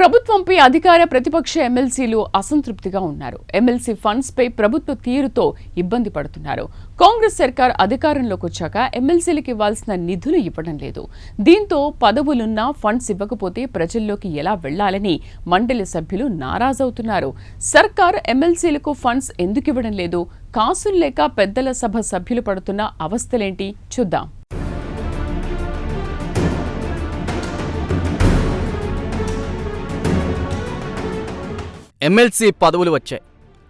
ప్రభుత్వంపై అధికార ప్రతిపక్ష ఎమ్మెల్సీలు అసంతృప్తిగా ఉన్నారు. ఎమ్మెల్సీ ఫండ్స్ పై ప్రభుత్వ తీరుతో ఇబ్బంది పడుతున్నారు. కాంగ్రెస్ సర్కార్ అధికారంలోకి వచ్చాక ఎమ్మెల్సీలకు ఇవ్వాల్సిన నిధులు ఇవ్వడం లేదు. దీంతో పదవులున్నా ఫండ్స్ ఇవ్వకపోతే ప్రజల్లోకి ఎలా వెళ్లాలని మండలి సభ్యులు నారాజవుతున్నారు. సర్కార్ ఎమ్మెల్సీలకు ఫండ్స్ ఎందుకు ఇవ్వడం లేదు? కాసులు లేక పెద్దల సభ సభ్యులు పడుతున్న అవస్థలేంటి చూద్దాం. ఎమ్మెల్సీ పదవులు వచ్చాయి.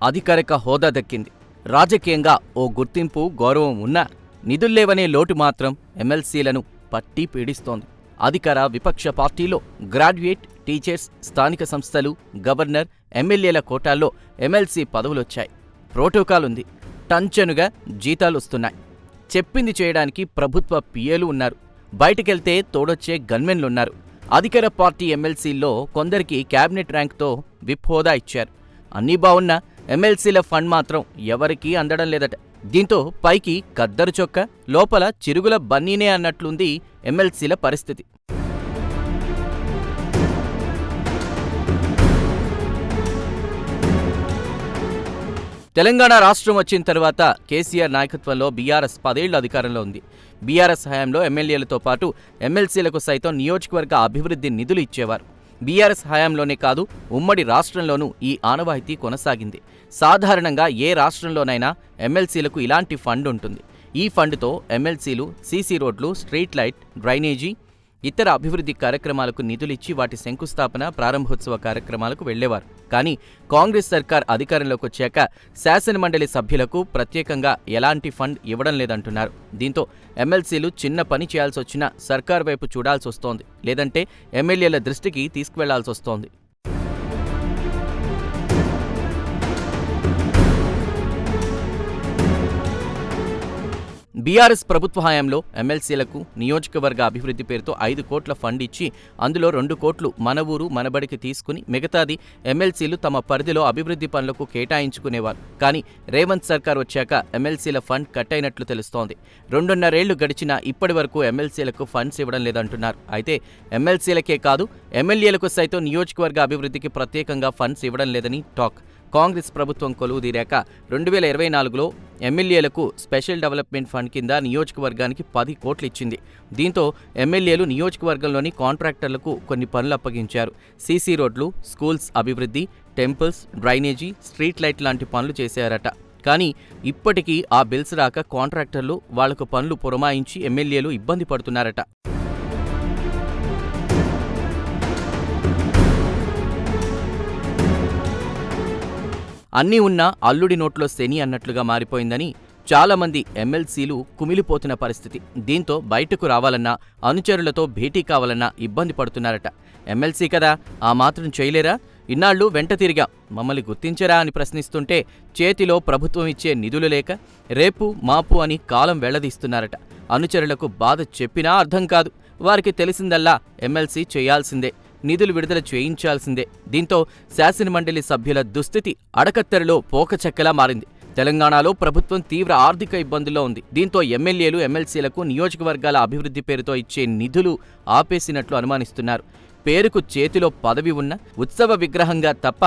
అధికారిక హోదా దక్కింది. రాజకీయంగా ఓ గుర్తింపు, గౌరవం ఉన్నా నిధుల్లేవనే లోటు మాత్రం ఎమ్మెల్సీలను పట్టి పీడిస్తోంది. అధికార విపక్ష పార్టీలో గ్రాడ్యుయేట్, టీచర్స్, స్థానిక సంస్థలు, గవర్నర్, ఎమ్మెల్యేల కోటాల్లో ఎమ్మెల్సీ పదవులొచ్చాయి. ప్రోటోకాల్ ఉంది. టంచనుగా జీతాలొస్తున్నాయి. చెప్పింది చేయడానికి ప్రభుత్వ పిఏలు ఉన్నారు. బయటికెళ్తే తోడొచ్చే గన్మెన్లున్నారు. అధికార పార్టీ ఎమ్మెల్సీల్లో కొందరికి క్యాబినెట్ ర్యాంక్తో విప్ హోదా ఇచ్చారు. అన్నీ బావున్నా ఎమ్మెల్సీల ఫండ్ మాత్రం ఎవరికీ అందడం లేదట. దీంతో పైకి కద్దరు చొక్క, లోపల చిరుగుల బన్నీనే అన్నట్లుంది ఎమ్మెల్సీల పరిస్థితి. తెలంగాణ రాష్ట్రం వచ్చిన తర్వాత కేసీఆర్ నాయకత్వంలో బీఆర్ఎస్ 10 ఏళ్ల అధికారంలో ఉంది. బీఆర్ఎస్ హయాంలో ఎమ్మెల్యేలతో పాటు ఎమ్మెల్సీలకు సైతం నియోజకవర్గ అభివృద్ధి నిధులు ఇచ్చేవారు. బీఆర్ఎస్ హయాంలోనే కాదు, ఉమ్మడి రాష్ట్రంలోనూ ఈ ఆనవాయితీ కొనసాగింది. సాధారణంగా ఏ రాష్ట్రంలోనైనా ఎమ్మెల్సీలకు ఇలాంటి ఫండ్ ఉంటుంది. ఈ ఫండ్తో ఎమ్మెల్సీలు సీసీ రోడ్లు, స్ట్రీట్ లైట్, డ్రైనేజీ, ఇతర అభివృద్ధి కార్యక్రమాలకు నిధులిచ్చి వాటి శంకుస్థాపన, ప్రారంభోత్సవ కార్యక్రమాలకు వెళ్లేవారు. కానీ కాంగ్రెస్ సర్కార్ అధికారంలోకి వచ్చాక శాసనమండలి సభ్యులకు ప్రత్యేకంగా ఎలాంటి ఫండ్ ఇవ్వడం లేదంటున్నారు. దీంతో ఎమ్మెల్సీలు చిన్న పని చేయాల్సొచ్చినా సర్కార్ వైపు చూడాల్సొస్తోంది. లేదంటే ఎమ్మెల్యేల దృష్టికి తీసుకువెళ్లాల్సొస్తోంది. బీఆర్ఎస్ ప్రభుత్వ హయాంలో ఎమ్మెల్సీలకు నియోజకవర్గ అభివృద్ధి పేరుతో 5 కోట్ల ఫండ్ ఇచ్చి అందులో 2 కోట్లు మన ఊరు మనబడికి తీసుకుని మిగతాది ఎమ్మెల్సీలు తమ పరిధిలో అభివృద్ధి పనులకు కేటాయించుకునేవారు. కానీ రేవంత్ సర్కార్ వచ్చాక ఎమ్మెల్సీల ఫండ్ కట్ అయినట్లు తెలుస్తోంది. 2.5 ఏళ్లు గడిచినా ఇప్పటి వరకు ఎమ్మెల్సీలకు ఫండ్స్ ఇవ్వడం లేదంటున్నారు. అయితే ఎమ్మెల్సీలకే కాదు, ఎమ్మెల్యేలకు సైతం నియోజకవర్గ అభివృద్ధికి ప్రత్యేకంగా ఫండ్స్ ఇవ్వడం లేదని టాక్. కాంగ్రెస్ ప్రభుత్వం కొలువుదీరాక 2024లో ఎమ్మెల్యేలకు స్పెషల్ డెవలప్మెంట్ ఫండ్ కింద నియోజకవర్గానికి 10 కోట్లు ఇచ్చింది. దీంతో ఎమ్మెల్యేలు నియోజకవర్గంలోని కాంట్రాక్టర్లకు కొన్ని పనులు అప్పగించారు. సీసీ రోడ్లు, స్కూల్స్ అభివృద్ధి, టెంపుల్స్, డ్రైనేజీ, స్ట్రీట్ లైట్ లాంటి పనులు చేశారట. కానీ ఇప్పటికీ ఆ బిల్స్ రాక కాంట్రాక్టర్లు వాళ్లకు పనులు పురమాయించి ఎమ్మెల్యేలు ఇబ్బంది పడుతున్నారట. అన్నీ ఉన్నా అల్లుడి నోట్లో శని అన్నట్లుగా మారిపోయిందని చాలామంది ఎమ్మెల్సీలు కుమిలిపోతున్న పరిస్థితి. దీంతో బయటకు రావాలన్నా, అనుచరులతో భేటీ కావాలన్నా ఇబ్బంది పడుతున్నారట. ఎమ్మెల్సీ కదా, ఆ మాత్రం చేయలేరా? ఇన్నాళ్లు వెంట తిరిగా మమ్మల్ని గుర్తించరా అని ప్రశ్నిస్తుంటే చేతిలో ప్రభుత్వం ఇచ్చే నిధులు లేక రేపు మాపు అని కాలం వెళ్లదీస్తున్నారట. అనుచరులకు బాధ చెప్పినా అర్థం కాదు. వారికి తెలిసిందల్లా ఎమ్మెల్సీ చేయాల్సిందే, నిధులు విడుదల చేయించాల్సిందే. దీంతో శాసనమండలి సభ్యుల దుస్థితి అడకత్తెరలో పోకచెక్కలా మారింది. తెలంగాణలో ప్రభుత్వం తీవ్ర ఆర్థిక ఇబ్బందుల్లో ఉంది. దీంతో ఎమ్మెల్యేలు, ఎమ్మెల్సీలకు నియోజకవర్గాల అభివృద్ధి పేరుతో ఇచ్చే నిధులు ఆపేసినట్లు అనుమానిస్తున్నారు. పేరుకు చేతిలో పదవి ఉన్న ఉత్సవ విగ్రహంగా తప్ప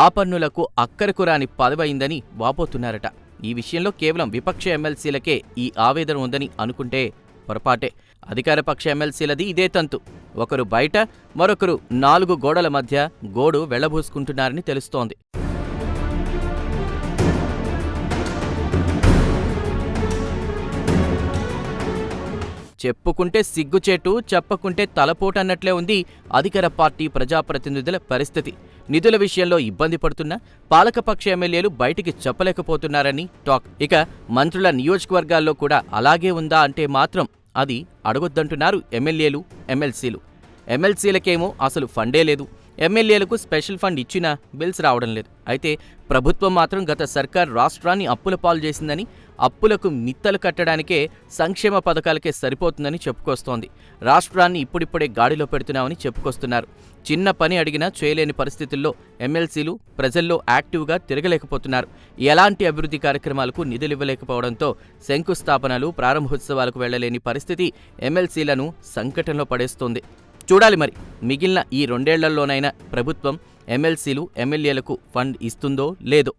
ఆ పన్నులకు అక్కరకు రాని పదవైందని వాపోతున్నారట. ఈ విషయంలో కేవలం విపక్ష ఎమ్మెల్సీలకే ఈ ఆవేదన ఉందని అనుకుంటే పొరపాటే. అధికారపక్ష ఎమ్మెల్సీలది ఇదే తంతు. ఒకరు బయట, మరొకరు 4 గోడల మధ్య గోడు వెళ్లబూసుకుంటున్నారని తెలుస్తోంది. చెప్పుకుంటే సిగ్గుచేటు, చెప్పకుంటే తలపోటన్నట్లే ఉంది అధికార పార్టీ ప్రజాప్రతినిధుల పరిస్థితి. నిధుల విషయంలో ఇబ్బంది పడుతున్నా పాలకపక్ష ఎమ్మెల్యేలు బయటికి చెప్పలేకపోతున్నారని టాక్. ఇక మంత్రుల నియోజకవర్గాల్లో కూడా అలాగే ఉందా అంటే మాత్రం అది అడగొద్దంటున్నారు ఎమ్మెల్యేలు, ఎమ్మెల్సీలు. ఎమ్మెల్సీలకేమో అసలు ఫండే లేదు. ఎమ్మెల్యేలకు స్పెషల్ ఫండ్ ఇచ్చినా బిల్స్ రావడం లేదు. అయితే ప్రభుత్వం మాత్రం గత సర్కార్ రాష్ట్రాన్ని అప్పుల పాలు చేసిందని, అప్పులకు మిత్తలు కట్టడానికే సంక్షేమ పథకాలకే సరిపోతుందని చెప్పుకొస్తోంది. రాష్ట్రాన్ని ఇప్పుడిప్పుడే గాడిలో పెడుతున్నామని చెప్పుకొస్తున్నారు. చిన్న పని అడిగినా చేయలేని పరిస్థితుల్లో ఎమ్మెల్సీలు ప్రజల్లో యాక్టివ్గా తిరగలేకపోతున్నారు. ఎలాంటి అభివృద్ధి కార్యక్రమాలకు నిధులివ్వలేకపోవడంతో శంకుస్థాపనలు, ప్రారంభోత్సవాలకు వెళ్లలేని పరిస్థితి ఎమ్మెల్సీలను సంకటంలో పడేస్తోంది. చూడాలి మరి మిగిలిన ఈ 2 ఏళ్లలోనైనా ప్రభుత్వం ఎమ్మెల్సీలు ఎమ్మెల్యేలకు ఫండ్ ఇస్తుందో లేదో.